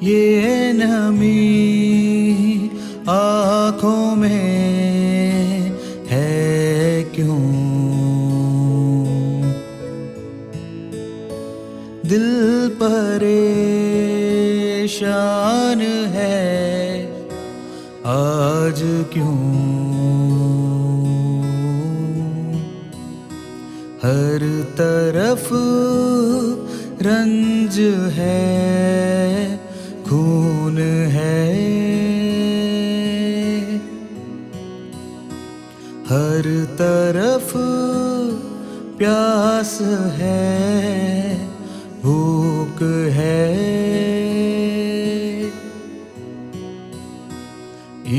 ये नमी आँखों में है क्यों, दिल परेशान है आज क्यों। हर तरफ रंज है, खून है, हर तरफ प्यास है, भूख है।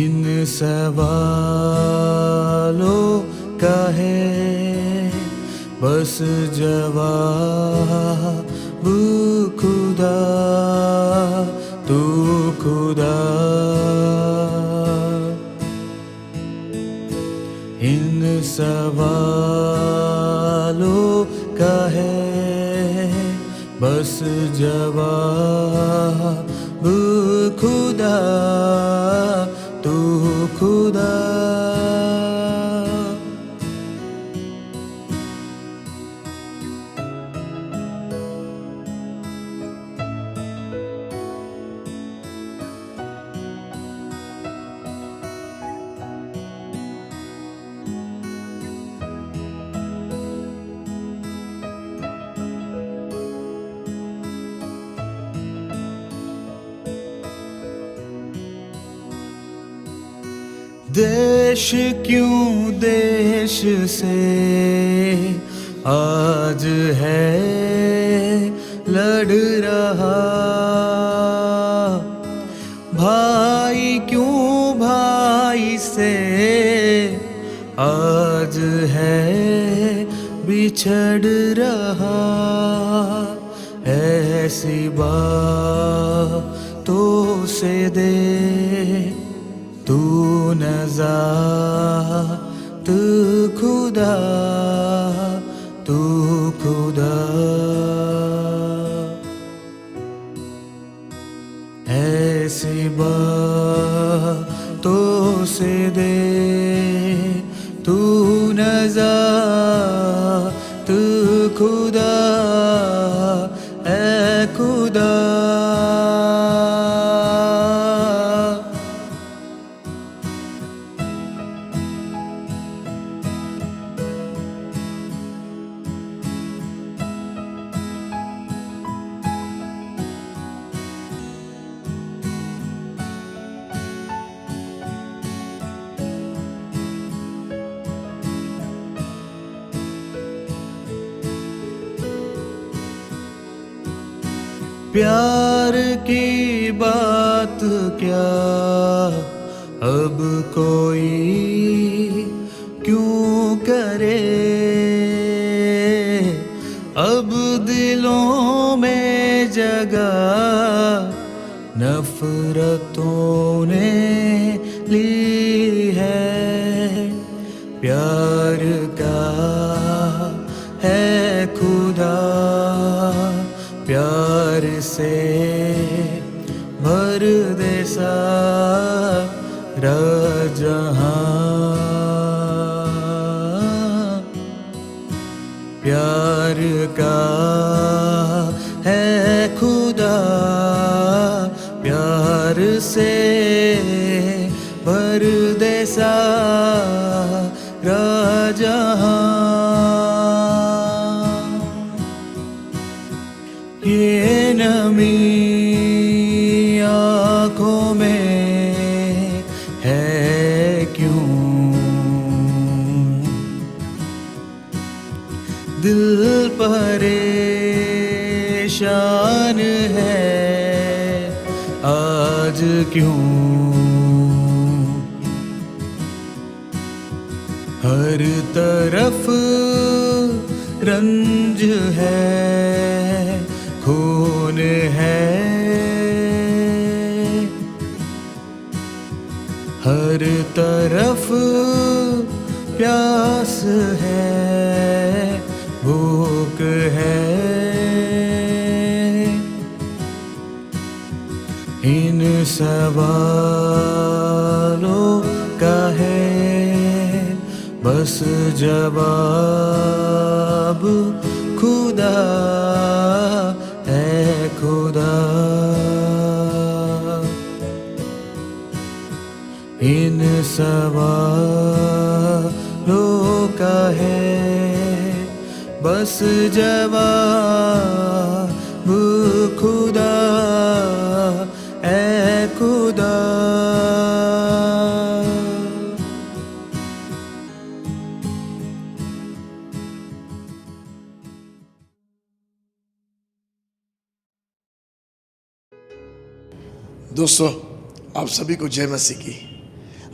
इन सवालों का है बस जवाब खुदा, तू खुदा। इन सवालों का है बस जवाब खुदा, तू खुदा। देश क्यों देश से आज है लड़ रहा, भाई क्यों भाई से आज है बिछड़ रहा। ऐसी बातों से दे तू नज़ात खुदा, तू खुदा। ऐसी बातों से दे तू नज़ात खुदा, ऐ खुदा। प्यार की बात क्या अब कोई क्यों करे, अब दिलों में जगह नफरतों ने ली है। प्यार का है खुदा, प्यार से भर दे सारा जहां। प्यार का है खुदा, प्यार से भर दे सारा जहां। ये नमी आँखों में है क्यों, दिल परेशान है आज क्यों। हर हर तरफ रंज है, खून है, हर तरफ प्यास है, भूख है। इन सवालों का है बस जवाब खुदा है, खुदा। इन सवालों का है बस जवाब खुदा है, खुदा। दोस्तों, आप सभी को जय मसीह की।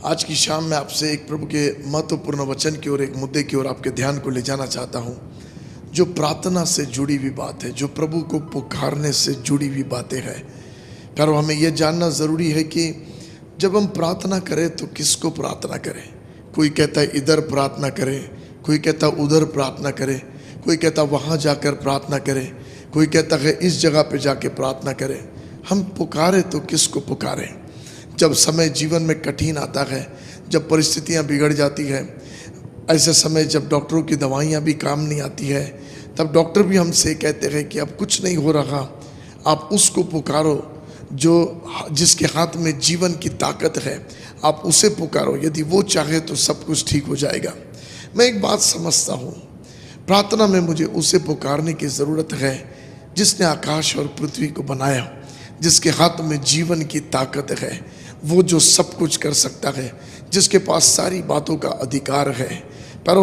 आज की शाम में आपसे एक प्रभु के महत्वपूर्ण वचन की ओर, एक मुद्दे की ओर आपके ध्यान को ले जाना चाहता हूं, जो प्रार्थना से जुड़ी हुई बात है, जो प्रभु को पुकारने से जुड़ी हुई बातें हैं। पर हमें यह जानना ज़रूरी है कि जब हम प्रार्थना करें तो किसको प्रार्थना करें। कोई कहता है इधर प्रार्थना करें, कोई कहता है उधर प्रार्थना करें, कोई कहता है वहाँ जाकर प्रार्थना करें, कोई कहता है इस जगह पे जाके प्रार्थना करें। हम पुकारें तो किसको पुकारें? जब समय जीवन में कठिन आता है, जब परिस्थितियां बिगड़ जाती है, ऐसे समय जब डॉक्टरों की दवाइयां भी काम नहीं आती है, तब डॉक्टर भी हमसे कहते हैं कि अब कुछ नहीं हो रहा, आप उसको पुकारो जिसके हाथ में जीवन की ताकत है, आप उसे पुकारो। यदि वो चाहे तो सब कुछ ठीक हो जाएगा। मैं एक बात समझता हूँ, प्रार्थना में मुझे उसे पुकारने की ज़रूरत है जिसने आकाश और पृथ्वी को बनाया, जिसके हाथ में जीवन की ताकत है, वो जो सब कुछ कर सकता है, जिसके पास सारी बातों का अधिकार है। पर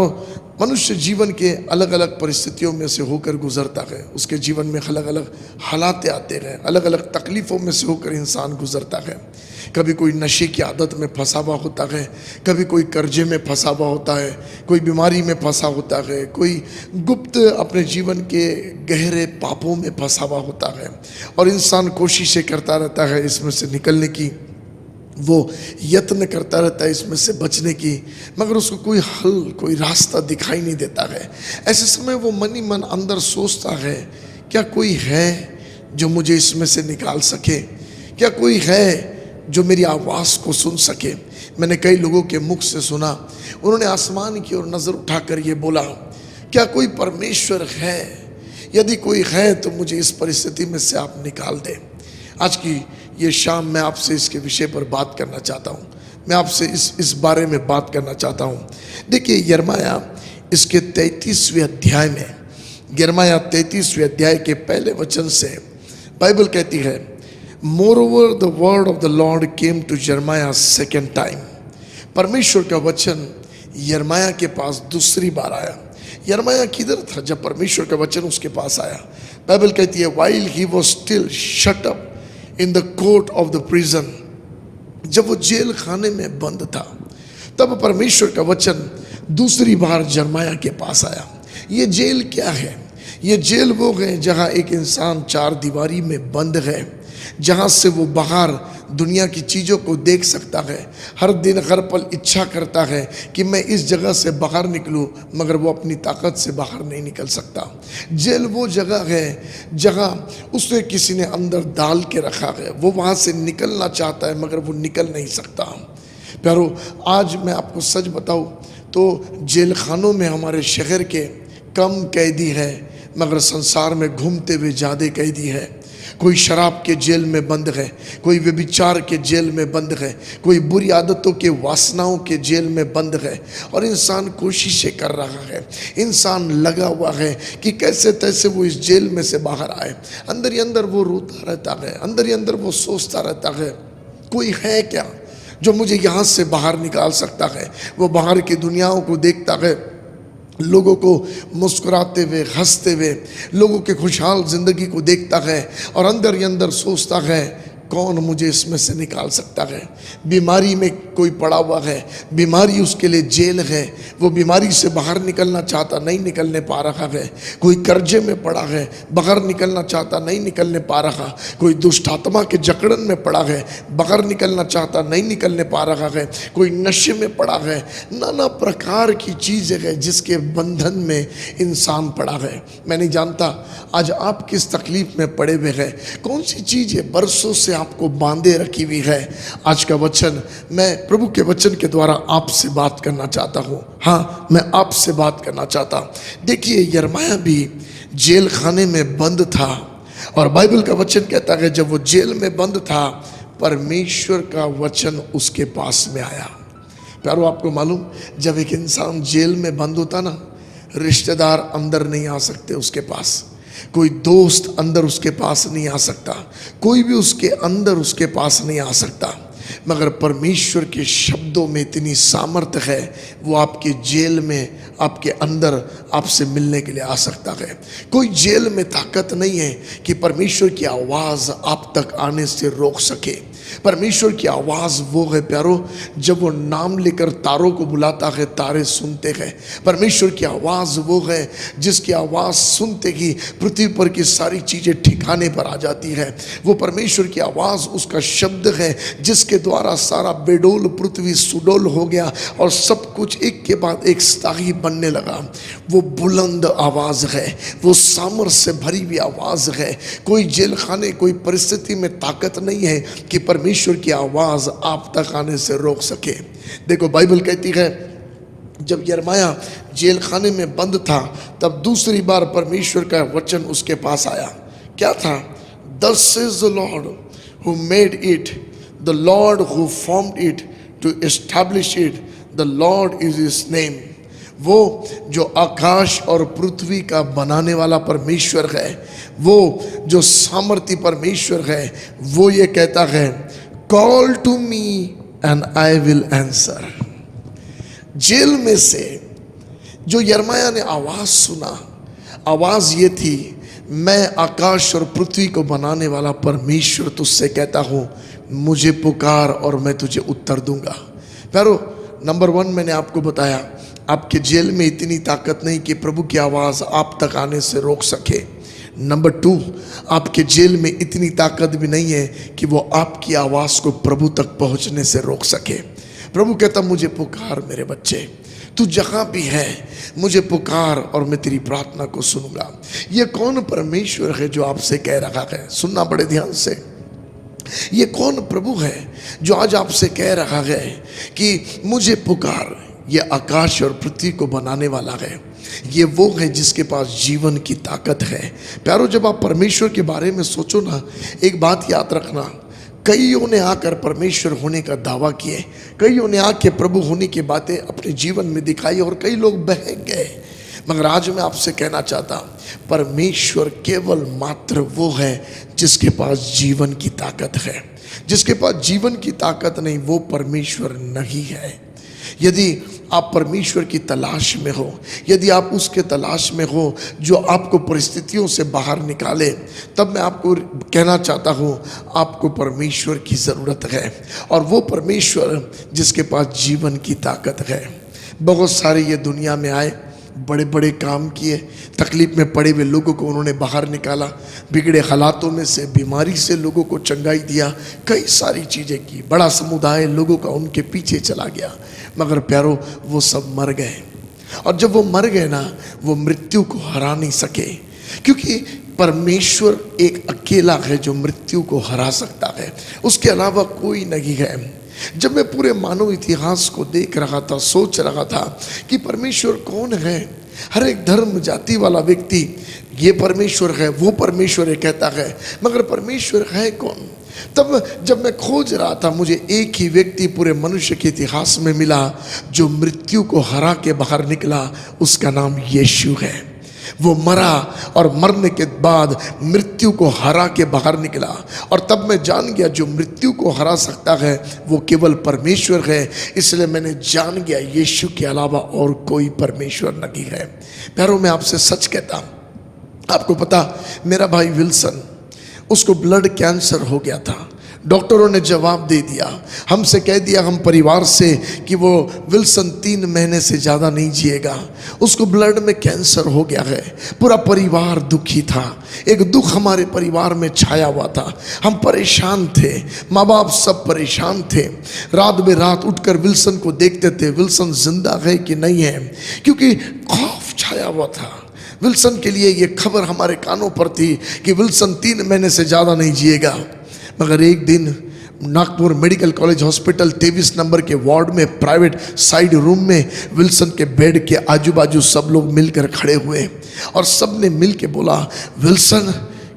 मनुष्य जीवन के अलग अलग परिस्थितियों में से होकर गुजरता है, उसके जीवन में अलग अलग हालात आते हैं, अलग अलग तकलीफ़ों में से होकर इंसान गुजरता है। कभी कोई नशे की आदत में फंसा हुआ होता है, कभी कोई कर्जे में फंसा हुआ होता है, कोई बीमारी में फंसा होता है, कोई गुप्त अपने जीवन के गहरे पापों में फंसा हुआ होता है, और इंसान कोशिशें करता रहता है इसमें से निकलने की, वो यत्न करता रहता है इसमें से बचने की, मगर उसको कोई हल, कोई रास्ता दिखाई नहीं देता है। ऐसे समय वो मन ही मन अंदर सोचता है, क्या कोई है जो मुझे इसमें से निकाल सके? क्या कोई है जो मेरी आवाज़ को सुन सके? मैंने कई लोगों के मुख से सुना, उन्होंने आसमान की ओर नज़र उठाकर ये बोला, क्या कोई परमेश्वर है? यदि कोई है तो मुझे इस परिस्थिति में से आप निकाल दें। आज की ये शाम मैं आपसे इसके विषय पर बात करना चाहता हूँ। मैं आपसे इस बारे में बात करना चाहता हूँ। देखिए, यिर्मयाह इसके 33वें अध्याय में, यिर्मयाह 33वें अध्याय के पहले वचन से बाइबल कहती है, moreover the word of the Lord came to यिर्मयाह सेकेंड टाइम। परमेश्वर का वचन यिर्मयाह के पास दूसरी बार आया। यिर्मयाह किधर था जब परमेश्वर का वचन उसके पास आया? बाइबल कहती है, while he was still shut up in the court of the prison, जब वो जेल खाने में बंद था, तब परमेश्वर का वचन दूसरी बार यिर्मयाह के पास आया। ये जेल क्या है? ये जेल वो है जहाँ एक इंसान चार दीवारी में बंद है, जहाँ से वो बाहर दुनिया की चीज़ों को देख सकता है। हर दिन हर पल इच्छा करता है कि मैं इस जगह से बाहर निकलूं, मगर वो अपनी ताकत से बाहर नहीं निकल सकता। जेल वो जगह है जहाँ उसे किसी ने अंदर डाल के रखा है, वो वहाँ से निकलना चाहता है मगर वो निकल नहीं सकता। प्यारो, आज मैं आपको सच बताऊं तो जेल खानों में हमारे शहर के कम कैदी है, मगर संसार में घूमते हुए ज़्यादा कैदी है। कोई शराब के जेल में बंद है, कोई व्यभिचार के जेल में बंद है, कोई बुरी आदतों के वासनाओं के जेल में बंद है, और इंसान कोशिशें कर रहा है, इंसान लगा हुआ है कि कैसे तैसे वो इस जेल में से बाहर आए। अंदर ही अंदर वो रोता रहता है, अंदर ही अंदर वो सोचता रहता है, कोई है क्या जो मुझे यहाँ से बाहर निकाल सकता है। वो बाहर की दुनियाओं को देखता है, लोगों को मुस्कुराते हुए, हंसते हुए, लोगों के खुशहाल ज़िंदगी को देखता है, और अंदर ही अंदर सोचता है कौन मुझे इसमें से निकाल सकता है। बीमारी में कोई पड़ा हुआ है, बीमारी उसके लिए जेल है, वो बीमारी से बाहर निकलना चाहता, नहीं निकलने पा रहा है। कोई कर्जे में पड़ा है, बाहर निकलना चाहता, नहीं निकलने पा रहा। कोई दुष्ट आत्मा के जकड़न में पड़ा है, बाहर निकलना चाहता, नहीं निकलने पा रहा है। कोई नशे में पड़ा है, नाना प्रकार की चीज़ें है जिसके बंधन में इंसान पड़ा है। मैं नहीं जानता आज आप किस तकलीफ में पड़े हुए हैं, कौन सी चीज़ें बरसों से आपको बांधे रखी हुई है। आज का वचन, मैं प्रभु के वचन के द्वारा आपसे बात करना चाहता हूँ। हाँ, मैं आपसे बात करना चाहता। देखिए, यिर्मयाह भी जेल खाने में बंद था और बाइबल का वचन कहता है जब वो जेल में बंद था, परमेश्वर का वचन उसके पास में आया। प्यारो, आपको मालूम, जब एक इंसान जेल में बंद होता ना, रिश्तेदार अंदर नहीं आ सकते उसके पास, कोई दोस्त अंदर उसके पास नहीं आ सकता, कोई भी उसके अंदर उसके पास नहीं आ सकता। मगर परमेश्वर के शब्दों में इतनी सामर्थ्य है, वो आपके जेल में, आपके अंदर आपसे मिलने के लिए आ सकता है। कोई जेल में ताकत नहीं है कि परमेश्वर की आवाज़ आप तक आने से रोक सके। परमेश्वर की आवाज़ वो है प्यारो, जब वो नाम लेकर तारों को बुलाता है, तारे सुनते हैं। परमेश्वर की आवाज़ वो है जिसकी आवाज़ सुनते ही पृथ्वी पर की सारी चीज़ें ठिकाने पर आ जाती है। वो परमेश्वर की आवाज़, उसका शब्द है जिसके द्वारा सारा बेडोल पृथ्वी सुडोल हो गया और सब कुछ एक के बाद एक स्थायी बनने लगा। वो बुलंद आवाज़ है, वो सामर्थ से भरी हुई आवाज़ है। कोई जेल खाने, कोई परिस्थिति में ताकत नहीं है कि परमेश्वर की आवाज़ आप तक आने से रोक सके। देखो, बाइबल कहती है जब यिर्मयाह जेल खाने में बंद था, तब दूसरी बार परमेश्वर का वचन उसके पास आया। क्या था? Thus says the Lord who made it, the Lord who formed it to establish it, the Lord is his name। वो जो आकाश और पृथ्वी का बनाने वाला परमेश्वर है, वो जो सामर्थी परमेश्वर है, वो ये कहता है, call to me and I will answer. Jail में से जो यिर्मयाह ने आवाज़ सुना, आवाज़ ये थी, मैं आकाश और पृथ्वी को बनाने वाला परमेश्वर तुझसे कहता हूँ, मुझे पुकार और मैं तुझे उत्तर दूंगा। प्यारो, नंबर 1 मैंने आपको बताया, आपके जेल में इतनी ताकत नहीं कि प्रभु की आवाज़ आप तक आने से रोक सके। नंबर 2, आपके जेल में इतनी ताकत भी नहीं है कि वो आपकी आवाज़ को प्रभु तक पहुंचने से रोक सके। प्रभु कहता, मुझे पुकार मेरे बच्चे, तू जहाँ भी है मुझे पुकार और मैं तेरी प्रार्थना को सुनूंगा। ये कौन परमेश्वर है जो आपसे कह रहा है? सुनना बड़े ध्यान से। ये कौन प्रभु है जो आज आपसे कह रहा है कि मुझे पुकार? ये आकाश और पृथ्वी को बनाने वाला है। ये वो है जिसके पास जीवन की ताकत है। प्यारो, जब आप परमेश्वर के बारे में सोचो ना, एक बात याद रखना, कईयों ने आकर परमेश्वर होने का दावा किए, कईयों ने आके प्रभु होने की बातें अपने जीवन में दिखाई और कई लोग बहक गए। मगर आज मैं आपसे कहना चाहता, परमेश्वर केवल मात्र वो है जिसके पास जीवन की ताकत है। जिसके पास जीवन की ताकत नहीं, वो परमेश्वर नहीं है। यदि आप परमेश्वर की तलाश में हो, यदि आप उसके तलाश में हो जो आपको परिस्थितियों से बाहर निकाले, तब मैं आपको कहना चाहता हूँ, आपको परमेश्वर की ज़रूरत है। और वो परमेश्वर जिसके पास जीवन की ताकत है। बहुत सारे ये दुनिया में आए, बड़े बड़े काम किए, तकलीफ में पड़े हुए लोगों को उन्होंने बाहर निकाला, बिगड़े हालातों में से, बीमारी से लोगों को चंगाई दिया, कई सारी चीज़ें की, बड़ा समुदाय लोगों का उनके पीछे चला गया। मगर प्यारो, वो सब मर गए। और जब वो मर गए ना, वो मृत्यु को हरा नहीं सके, क्योंकि परमेश्वर एक अकेला है जो मृत्यु को हरा सकता है, उसके अलावा कोई नहीं है। जब मैं पूरे मानव इतिहास को देख रहा था, सोच रहा था कि परमेश्वर कौन है, हर एक धर्म जाति वाला व्यक्ति ये परमेश्वर है, वो परमेश्वर है कहता है, मगर परमेश्वर है कौन? तब जब मैं खोज रहा था, मुझे एक ही व्यक्ति पूरे मनुष्य के इतिहास में मिला जो मृत्यु को हरा के बाहर निकला, उसका नाम यीशु है। वो मरा और मरने के बाद मृत्यु को हरा के बाहर निकला। और तब मैं जान गया जो मृत्यु को हरा सकता है वो केवल परमेश्वर है। इसलिए मैंने जान गया यीशु के अलावा और कोई परमेश्वर नहीं है। प्यारों, मैं आपसे सच कहता हूँ, आपको पता, मेरा भाई विल्सन, उसको ब्लड कैंसर हो गया था। डॉक्टरों ने जवाब दे दिया, हमसे कह दिया हम परिवार से कि वो विल्सन 3 महीने से ज़्यादा नहीं जिएगा, उसको ब्लड में कैंसर हो गया है। पूरा परिवार दुखी था, एक दुख हमारे परिवार में छाया हुआ था। हम परेशान थे, माँ बाप सब परेशान थे। रात में रात उठकर विल्सन को देखते थे, विल्सन जिंदा है कि नहीं है, क्योंकि खौफ छाया हुआ था। विल्सन के लिए ये खबर हमारे कानों पर थी कि विल्सन 3 महीने से ज़्यादा नहीं जिएगा। मगर एक दिन Nagpur medical college hospital 23 number के वार्ड में प्राइवेट साइड रूम में विल्सन के बेड के आजू बाजू सब लोग मिलकर खड़े हुए और सब ने मिल के बोला, विल्सन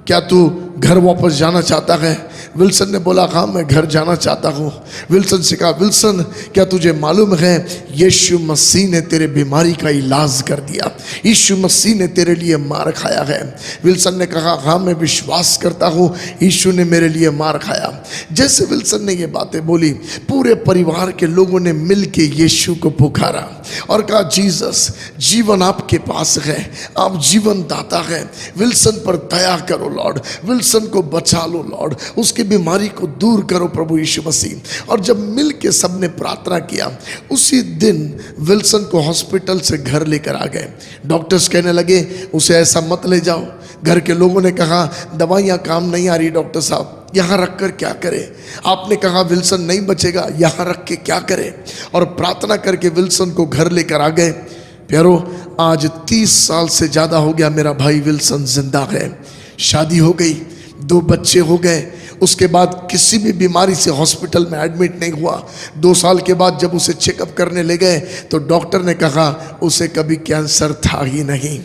क्या तू घर वापस जाना चाहता है? विल्सन ने बोला, हाँ मैं घर जाना चाहता हूँ। विल्सन से कहा, विल्सन क्या तुझे मालूम है यीशु मसीह ने तेरे बीमारी का इलाज कर दिया, यीशु मसीह ने तेरे लिए मार खाया है। विल्सन ने कहा, हाँ मैं विश्वास करता हूँ यीशु ने मेरे लिए मार खाया। जैसे विल्सन ने ये बातें बोली, पूरे परिवार के लोगों ने मिल के यीशु को पुकारा और कहा, जीसस जीवन आपके पास है, आप जीवन दाता है, विल्सन पर दया करो लॉर्ड, विल्सन को बचा लो लॉर्ड, उसकी बीमारी को दूर करो प्रभु यीशु मसीह। और जब मिल के सबने प्रार्थना किया, उसी दिन विल्सन को हॉस्पिटल से घर लेकर आ गए। डॉक्टर्स कहने लगे उसे ऐसा मत ले जाओ। घर के लोगों ने कहा, दवाइयाँ काम नहीं आ रही डॉक्टर साहब, यहाँ रख कर क्या करें? आपने कहा विल्सन नहीं बचेगा, यहाँ रख के क्या करें? और प्रार्थना करके विल्सन को घर लेकर आ गए। प्यारो, आज 30 साल से ज़्यादा हो गया मेरा भाई विल्सन जिंदा है, शादी हो गई, 2 बच्चे हो गए। उसके बाद किसी भी बीमारी से हॉस्पिटल में एडमिट नहीं हुआ। 2 साल के बाद जब उसे चेकअप करने ले गए तो डॉक्टर ने कहा उसे कभी कैंसर था ही नहीं।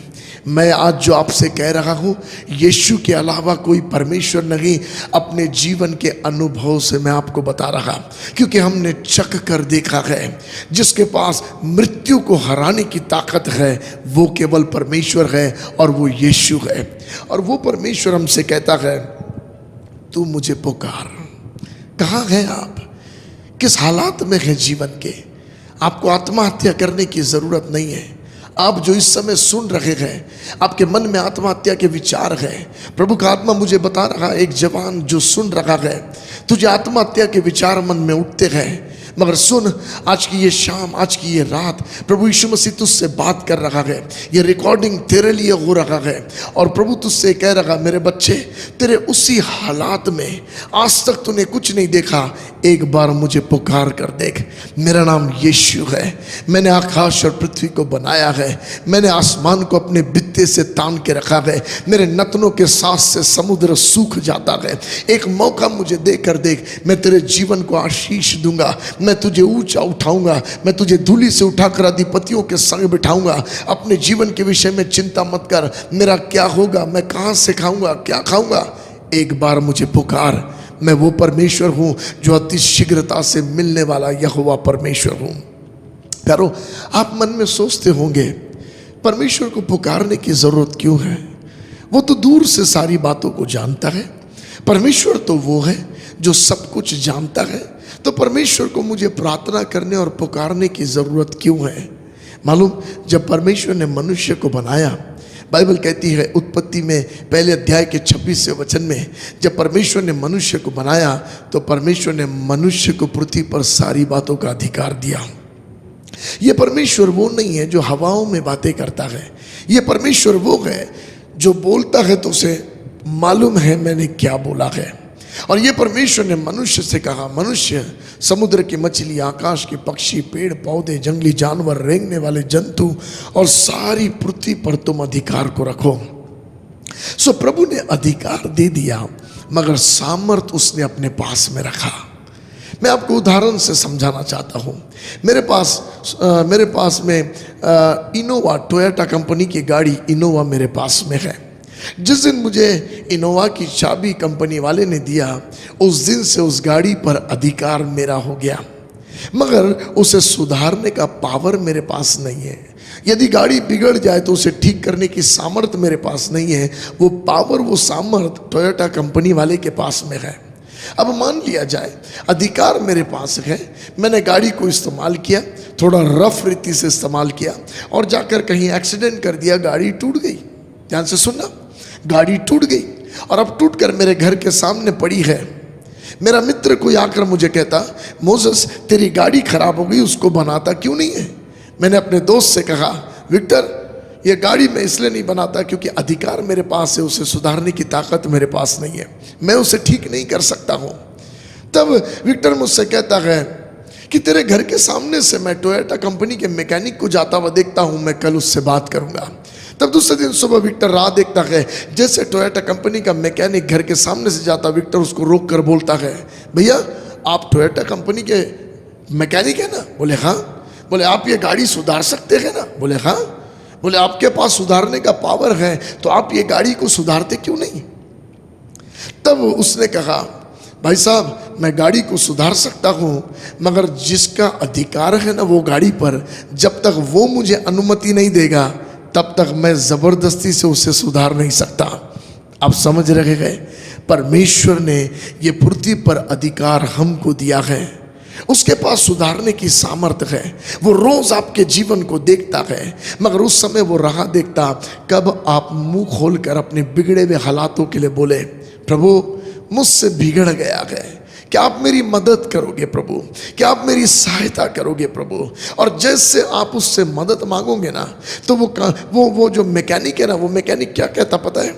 मैं आज जो आपसे कह रहा हूँ, यीशु के अलावा कोई परमेश्वर नहीं, अपने जीवन के अनुभव से मैं आपको बता रहा, क्योंकि हमने चख कर देखा है जिसके पास मृत्यु को हराने की ताकत है वो केवल परमेश्वर है और वो यीशु है। और वो परमेश्वर हमसे कहता है, तू मुझे पुकार। कहाँ हैं आप? किस हालात में हैं जीवन के? आपको आत्महत्या करने की ज़रूरत नहीं है। आप जो इस समय सुन रहे हैं, आपके मन में आत्महत्या के विचार हैं, प्रभु का आत्मा मुझे बता रहा है, एक जवान जो सुन रहा है, तुझे आत्महत्या के विचार मन में उठते हैं, मगर सुन, आज की ये शाम, आज की ये रात प्रभु यीशु मसीह तुझसे बात कर रहा है। ये रिकॉर्डिंग तेरे लिए हो रहा है और प्रभु तुझसे कह रहा, मेरे बच्चे, तेरे उसी हालात में आज तक तूने कुछ नहीं देखा, एक बार मुझे पुकार कर देख। मेरा नाम यीशु है, मैंने आकाश और पृथ्वी को बनाया है, मैंने आसमान को अपने बित्ते से तान के रखा है, मेरे नतनों के साथ से समुद्र सूख जाता है। एक मौका मुझे देकर देख, मैं तेरे जीवन को आशीष दूंगा, मैं तुझे ऊंचा उठाऊंगा, मैं तुझे धूली से उठाकर अधिपतियों के संग बिठाऊंगा। अपने जीवन के विषय में चिंता मत कर, मेरा क्या होगा, मैं कहाँ से खाऊंगा, क्या खाऊंगा। एक बार मुझे पुकार, मैं वो परमेश्वर हूं जो अति शीघ्रता से मिलने वाला यहोवा परमेश्वर हूं। प्यारो, आप मन में सोचते होंगे, परमेश्वर को पुकारने की जरूरत क्यों है? वो तो दूर से सारी बातों को जानता है। परमेश्वर तो वो है जो सब कुछ जानता है, तो परमेश्वर को मुझे प्रार्थना करने और पुकारने की ज़रूरत क्यों है? मालूम, जब परमेश्वर ने मनुष्य को बनाया, बाइबल कहती है उत्पत्ति में 1 अध्याय के 26वें वचन में, जब परमेश्वर ने मनुष्य को बनाया तो परमेश्वर ने मनुष्य को पृथ्वी पर सारी बातों का अधिकार दिया। ये परमेश्वर वो नहीं है जो हवाओं में बातें करता है, ये परमेश्वर वो है जो बोलता है तो उसे मालूम है मैंने क्या बोला है। और ये परमेश्वर ने मनुष्य से कहा, मनुष्य, समुद्र की मछली, आकाश के पक्षी, पेड़ पौधे, जंगली जानवर, रेंगने वाले जंतु और सारी पृथ्वी पर तुम अधिकार को रखो। सो प्रभु ने अधिकार दे दिया, मगर सामर्थ उसने अपने पास में रखा। मैं आपको उदाहरण से समझाना चाहता हूँ। मेरे पास में इनोवा, टोयोटा कंपनी की गाड़ी इनोवा मेरे पास में है। जिस दिन मुझे इनोवा की चाबी कंपनी वाले ने दिया, उस दिन से उस गाड़ी पर अधिकार मेरा हो गया, मगर उसे सुधारने का पावर मेरे पास नहीं है। यदि गाड़ी बिगड़ जाए तो उसे ठीक करने की सामर्थ्य मेरे पास नहीं है। वो पावर, वो सामर्थ्य टोयोटा कंपनी वाले के पास में है। अब मान लिया जाए अधिकार मेरे पास है, मैंने गाड़ी को इस्तेमाल किया, थोड़ा रफ रीति से इस्तेमाल किया और जाकर कहीं एक्सीडेंट कर दिया, गाड़ी टूट गई। ध्यान से सुनना, गाड़ी टूट गई और अब टूट कर मेरे घर के सामने पड़ी है। मेरा मित्र कोई आकर मुझे कहता, मोसेस तेरी गाड़ी खराब हो गई, उसको बनाता क्यों नहीं है? मैंने अपने दोस्त से कहा, विक्टर ये गाड़ी मैं इसलिए नहीं बनाता क्योंकि अधिकार मेरे पास है, उसे सुधारने की ताकत मेरे पास नहीं है, मैं उसे ठीक नहीं कर सकता हूँ। तब विक्टर मुझसे कहता है कि तेरे घर के सामने से मैं टोयोटा कंपनी के मैकेनिक को जाता हुआ देखता हूँ, मैं कल उससे बात करूँगा। तब दूसरे दिन सुबह विक्टर राह देखता है, जैसे टोयोटा कंपनी का मैकेनिक घर के सामने से जाता, विक्टर उसको रोक कर बोलता है, भैया आप टोयोटा कंपनी के मैकेनिक है ना? बोले हाँ। बोले आप ये गाड़ी सुधार सकते हैं ना? बोले हाँ। बोले आपके पास सुधारने का पावर है तो आप ये गाड़ी को सुधारते क्यों नहीं? तब उसने कहा, भाई साहब मैं गाड़ी को सुधार सकता हूँ, मगर जिसका अधिकार है ना वो गाड़ी पर, जब तक वो मुझे अनुमति नहीं देगा तब तक मैं ज़बरदस्ती से उसे सुधार नहीं सकता। आप समझ रहे हैं? परमेश्वर ने ये पृथ्वी पर अधिकार हमको दिया है, उसके पास सुधारने की सामर्थ्य है। वो रोज आपके जीवन को देखता है, मगर उस समय वो राह देखता कब आप मुंह खोलकर अपने बिगड़े हुए हालातों के लिए बोले, प्रभु मुझसे बिगड़ गया है, क्या आप मेरी मदद करोगे प्रभु? क्या आप मेरी सहायता करोगे प्रभु? और जैसे आप उससे मदद मांगोगे ना तो वो जो मैकेनिक है ना, वो मैकेनिक क्या कहता पता है?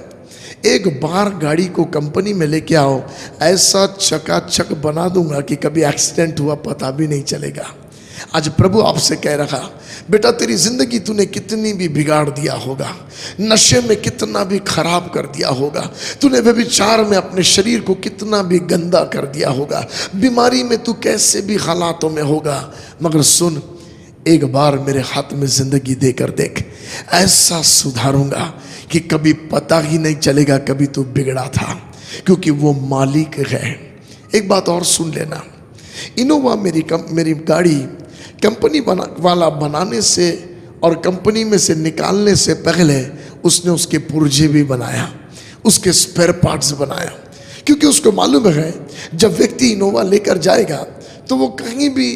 एक बार गाड़ी को कंपनी में लेके आओ, ऐसा चकाचक बना दूंगा कि कभी एक्सीडेंट हुआ पता भी नहीं चलेगा। आज प्रभु आपसे कह रहा, बेटा तेरी जिंदगी तूने कितनी भी बिगाड़ दिया होगा, नशे में कितना भी खराब कर दिया होगा, तूने व्यभिचार में अपने शरीर को कितना भी गंदा कर दिया होगा, बीमारी में तू कैसे भी हालातों में होगा, मगर सुन, एक बार मेरे हाथ में जिंदगी देकर देख, ऐसा सुधारूंगा कि कभी पता ही नहीं चलेगा कभी तू बिगड़ा था, क्योंकि वो मालिक है। एक बात और सुन लेना, इनोवा मेरी गाड़ी कंपनी वाला बनाने से और कंपनी में से निकालने से पहले उसने उसके पुर्जे भी बनाया, उसके स्पेयर पार्ट्स बनाया, क्योंकि उसको मालूम है जब व्यक्ति इनोवा लेकर जाएगा तो वो कहीं भी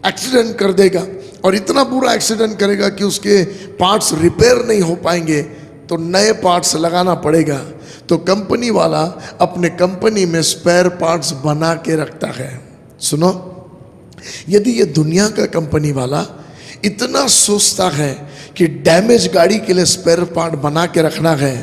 एक्सीडेंट कर देगा, और इतना बुरा एक्सीडेंट करेगा कि उसके पार्ट्स रिपेयर नहीं हो पाएंगे, तो नए पार्ट्स लगाना पड़ेगा। तो कंपनी वाला अपने कंपनी में स्पेयर पार्ट्स बना के रखता है। सुनो, यदि ये दुनिया का कंपनी वाला इतना सोचता है कि डैमेज गाड़ी के लिए स्पेयर पार्ट बना के रखना है,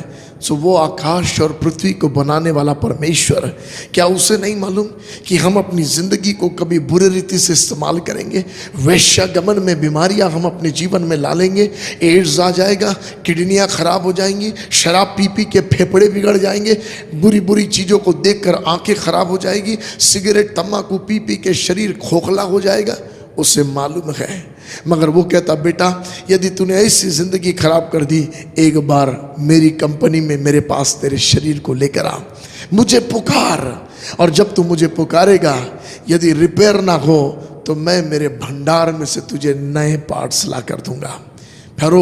सो वो आकाश और पृथ्वी को बनाने वाला परमेश्वर, क्या उसे नहीं मालूम कि हम अपनी ज़िंदगी को कभी बुरे रीति से इस्तेमाल करेंगे? वेश्यागमन में बीमारियां हम अपने जीवन में ला लेंगे, एड्स आ जाएगा, किडनियां खराब हो जाएंगी, शराब पी पी के फेफड़े बिगड़ जाएंगे, बुरी बुरी चीज़ों को देखकर आंखें खराब हो जाएगी, सिगरेट तम्बाकू पी पी के शरीर खोखला हो जाएगा। उसे मालूम है, मगर वो कहता, बेटा यदि तूने ऐसी जिंदगी खराब कर दी, एक बार मेरी कंपनी में मेरे पास तेरे शरीर को लेकर आ, मुझे पुकार, और जब तू मुझे पुकारेगा यदि रिपेयर ना हो तो मैं मेरे भंडार में से तुझे नए पार्ट्स ला कर दूंगा। फिर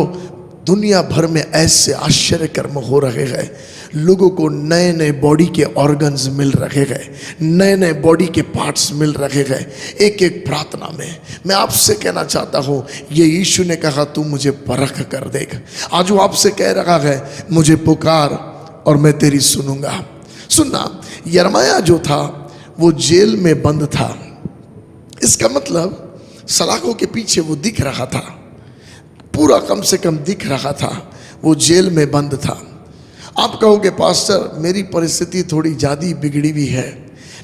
दुनिया भर में ऐसे आश्चर्य कर्म हो रहे हैं, लोगों को नए नए बॉडी के ऑर्गन्स मिल रहे हैं, नए नए बॉडी के पार्ट्स मिल रहे हैं। एक एक प्रार्थना में मैं आपसे कहना चाहता हूँ, ये यीशु ने कहा तू मुझे परख कर देख। आज वो आपसे कह रहा है, मुझे पुकार और मैं तेरी सुनूंगा। सुनना, यिर्मयाह जो था वो जेल में बंद था, इसका मतलब सलाखों के पीछे वो दिख रहा था, पूरा कम से कम दिख रहा था, वो जेल में बंद था। आप कहोगे पास्टर मेरी परिस्थिति थोड़ी ज़्यादा बिगड़ी हुई है,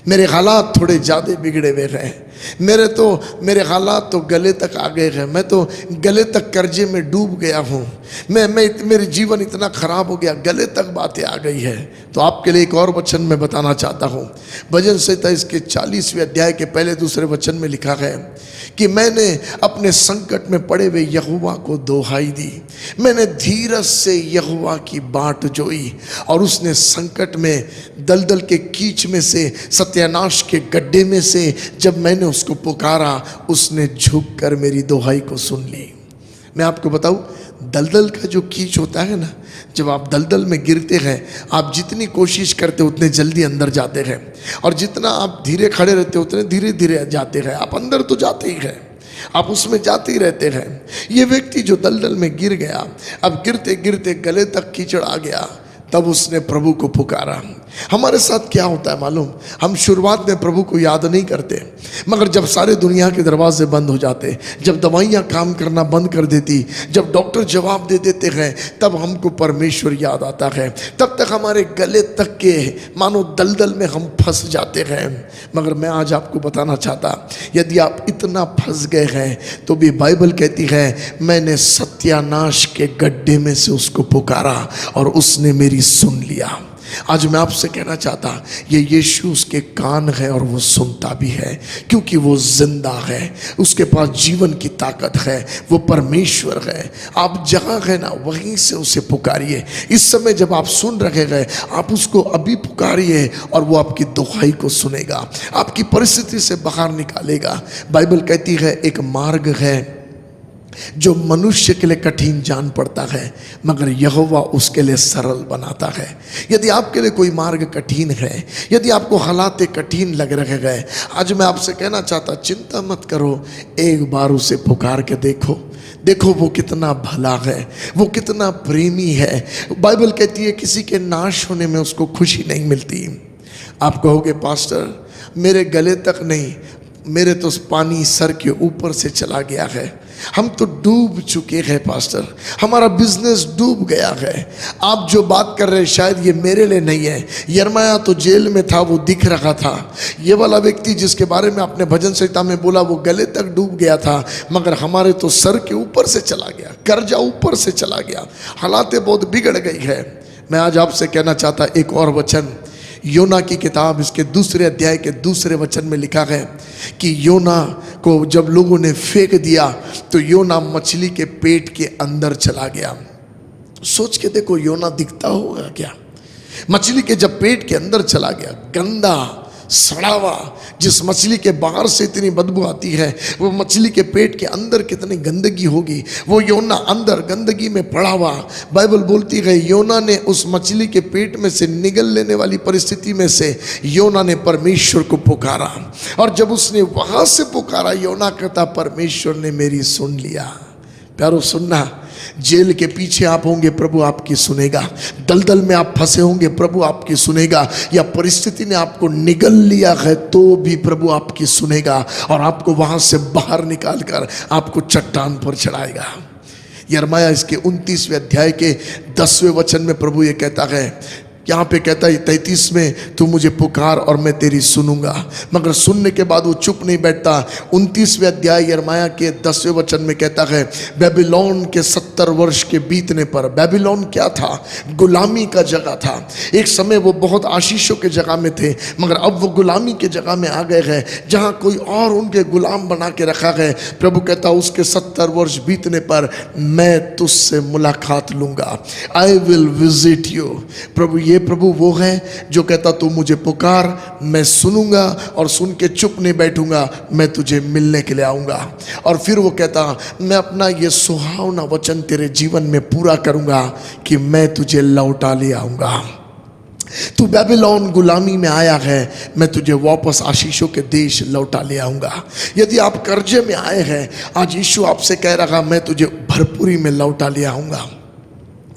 मेरे हालात थोड़े ज़्यादा बिगड़े हुए हैं, मेरे हालात तो गले तक आ गए हैं, मैं तो गले तक कर्जे में डूब गया हूँ, मेरे जीवन इतना खराब हो गया, गले तक बातें आ गई है। तो आपके लिए एक और वचन मैं बताना चाहता हूँ। भजन संहिता इसके 40वें अध्याय के पहले दूसरे वचन में लिखा है कि मैंने अपने संकट में पड़े हुए यहोवा को दोहाई दी, मैंने धीरज से यहोवा की बाट जोई, और उसने संकट में दलदल के कीच में से, सत्यानाश के गड्ढे में से जब मैंने उसको पुकारा, उसने झुक कर मेरी दोहाई को सुन ली। मैं आपको बताऊं, दलदल का जो कीच होता है ना, जब आप दलदल में गिरते हैं, आप जितनी कोशिश करते उतने जल्दी अंदर जाते हैं, और जितना आप धीरे खड़े रहते उतने धीरे धीरे जाते हैं। आप अंदर तो जाते ही हैं, आप उसमें जाते ही रहते हैं। ये व्यक्ति जो दलदल में गिर गया, अब गिरते गिरते गले तक कीचड़ आ गया, तब उसने प्रभु को पुकारा। हमारे साथ क्या होता है मालूम, हम शुरुआत में प्रभु को याद नहीं करते, मगर जब सारे दुनिया के दरवाजे बंद हो जाते, जब दवाइयाँ काम करना बंद कर देती, जब डॉक्टर जवाब दे देते हैं, तब हमको परमेश्वर याद आता है। तब तक हमारे गले तक के मानो दलदल में हम फंस जाते हैं। मगर मैं आज आपको बताना चाहता, यदि आप इतना फंस गए हैं तो भी बाइबल कहती है मैंने सत्यानाश के गड्ढे में से उसको पुकारा और उसने मेरी सुन लिया। आज मैं आपसे कहना चाहता, ये यीशु उसके कान है और वो सुनता भी है, क्योंकि वो जिंदा है, उसके पास जीवन की ताकत है, वो परमेश्वर है। आप जहाँ है ना वहीं से उसे पुकारिए। इस समय जब आप सुन रहे हैं, आप उसको अभी पुकारिए और वो आपकी दुहाई को सुनेगा, आपकी परिस्थिति से बाहर निकालेगा। बाइबल कहती है एक मार्ग है जो मनुष्य के लिए कठिन जान पड़ता है, मगर यहोवा उसके लिए सरल बनाता है। यदि आपके लिए कोई मार्ग कठिन है, यदि आपको हालात कठिन लग रहे हैं, आज मैं आपसे कहना चाहता, चिंता मत करो, एक बार उसे पुकार के देखो। देखो वो कितना भला है, वो कितना प्रेमी है। बाइबल कहती है किसी के नाश होने में उसको खुशी नहीं मिलती। आप कहोगे पास्टर मेरे गले तक नहीं, मेरे तो पानी सर के ऊपर से चला गया है, हम तो डूब चुके हैं पास्टर, हमारा बिजनेस डूब गया है। आप जो बात कर रहे हैं शायद ये मेरे लिए नहीं है। यिर्मयाह तो जेल में था, वो दिख रहा था। ये वाला व्यक्ति जिसके बारे में आपने भजन संहिता में बोला वो गले तक डूब गया था, मगर हमारे तो सर के ऊपर से चला गया, कर्जा ऊपर से चला गया, हालातें बहुत बिगड़ गई है। मैं आज आपसे कहना चाहता, एक और वचन योना की किताब इसके 2 अध्याय के 2 वचन में लिखा है कि योना को जब लोगों ने फेंक दिया तो योना मछली के पेट के अंदर चला गया। सोच के देखो, योना दिखता होगा क्या? मछली के जब पेट के अंदर चला गया, गंदा सड़ा हुआ, जिस मछली के बाहर से इतनी बदबू आती है, वो मछली के पेट के अंदर कितनी गंदगी होगी। वो योना अंदर गंदगी में पड़ा हुआ। बाइबल बोलती है योना ने उस मछली के पेट में से निगल लेने वाली परिस्थिति में से योना ने परमेश्वर को पुकारा, और जब उसने वहां से पुकारा, योना कहता परमेश्वर ने मेरी सुन लिया। प्यारो सुनना, जेल के पीछे आप होंगे, प्रभु आपकी सुनेगा। दलदल में आप फंसे होंगे, प्रभु आपकी सुनेगा। या परिस्थिति ने आपको निगल लिया है तो भी प्रभु आपकी सुनेगा और आपको वहां से बाहर निकालकर आपको चट्टान पर चढ़ाएगा। यिर्मयाह इसके 29वें अध्याय के 10वें वचन में प्रभु ये कहता है, यहाँ पे कहता है 33 में, तू मुझे पुकार और मैं तेरी सुनूंगा। मगर सुनने के बाद वो चुप नहीं बैठता। 29वें अध्याय यिर्मयाह के 10वें वचन में कहता है, बेबीलोन के 70 वर्ष के बीतने पर, बेबीलोन क्या था? गुलामी का जगह था। एक समय वो बहुत आशीषों के जगह में थे, मगर अब वो गुलामी के जगह में आ गए हैं, जहाँ कोई और उनके गुलाम बना के रखा है। प्रभु कहता उसके 70 वर्ष बीतने पर मैं तुझसे मुलाकात लूंगा, आई विल विजिट यू। प्रभु वो है जो कहता तू मुझे पुकार, मैं सुनूंगा और सुन के चुप नहीं बैठूंगा, मैं तुझे मिलने के लिए आऊंगा। और फिर वो कहता मैं अपना ये सुहावना वचन तेरे जीवन में पूरा करूंगा कि मैं तुझे लौटा ले आऊंगा। तू बेबीलोन गुलामी में आया है, मैं तुझे वापस आशीषों के देश लौटा ले आऊंगा। यदि आप कर्जे में आए हैं, आज यीशु आपसे कह रहा मैं तुझे भरपूरी में लौटा ले आऊंगा।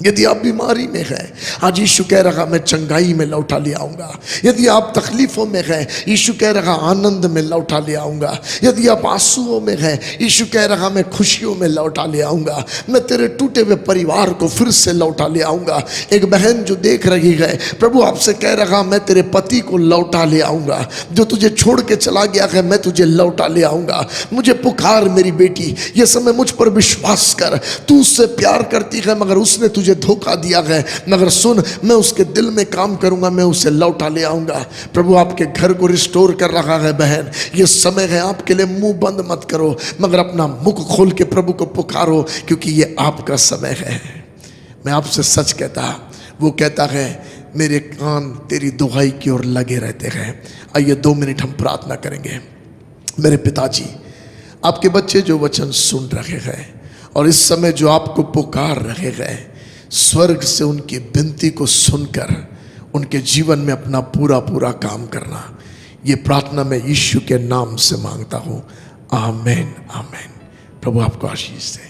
यदि आप बीमारी में हैं, आज यीशु कह रहा मैं चंगाई में लौटा ले आऊंगा। यदि आप तकलीफों में हैं, यीशु कह रहा आनंद में लौटा ले आऊंगा। यदि आप आंसुओं में हैं, यीशु कह रहा मैं खुशियों में लौटा ले आऊंगा। मैं तेरे टूटे हुए परिवार को फिर से लौटा ले आऊंगा। एक बहन जो देख रही है, प्रभु आपसे कह रहा मैं तेरे पति को लौटा ले आऊंगा। जो तुझे छोड़ के चला गया है, मैं तुझे लौटा ले आऊंगा। मुझे पुकार मेरी बेटी, ये समय मुझ पर विश्वास कर। तू उससे प्यार करती है मगर उसने तुझे धोखा दिया है, मगर सुन मैं उसके दिल में काम करूंगा, मैं उसे लौटा ले आऊंगा। प्रभु आपके घर को रिस्टोर कर रहा है। बहन ये समय है आपके लिए, मुंह बंद मत करो मगर अपना मुख खोल के प्रभु को पुकारो, क्योंकि ये आपका समय है। मैं आपसे सच कहता, वो कहता है मेरे कान तेरी दुहाई की ओर लगे रहते हैं। आइए 2 मिनट हम प्रार्थना करेंगे। मेरे पिताजी, आपके बच्चे जो वचन सुन रहे हैं और इस समय जो आपको पुकार रहे हैं, स्वर्ग से उनकी विनती को सुनकर उनके जीवन में अपना पूरा काम करना, ये प्रार्थना मैं यीशु के नाम से मांगता हूँ। आमीन आमीन। प्रभु आपको आशीष दे।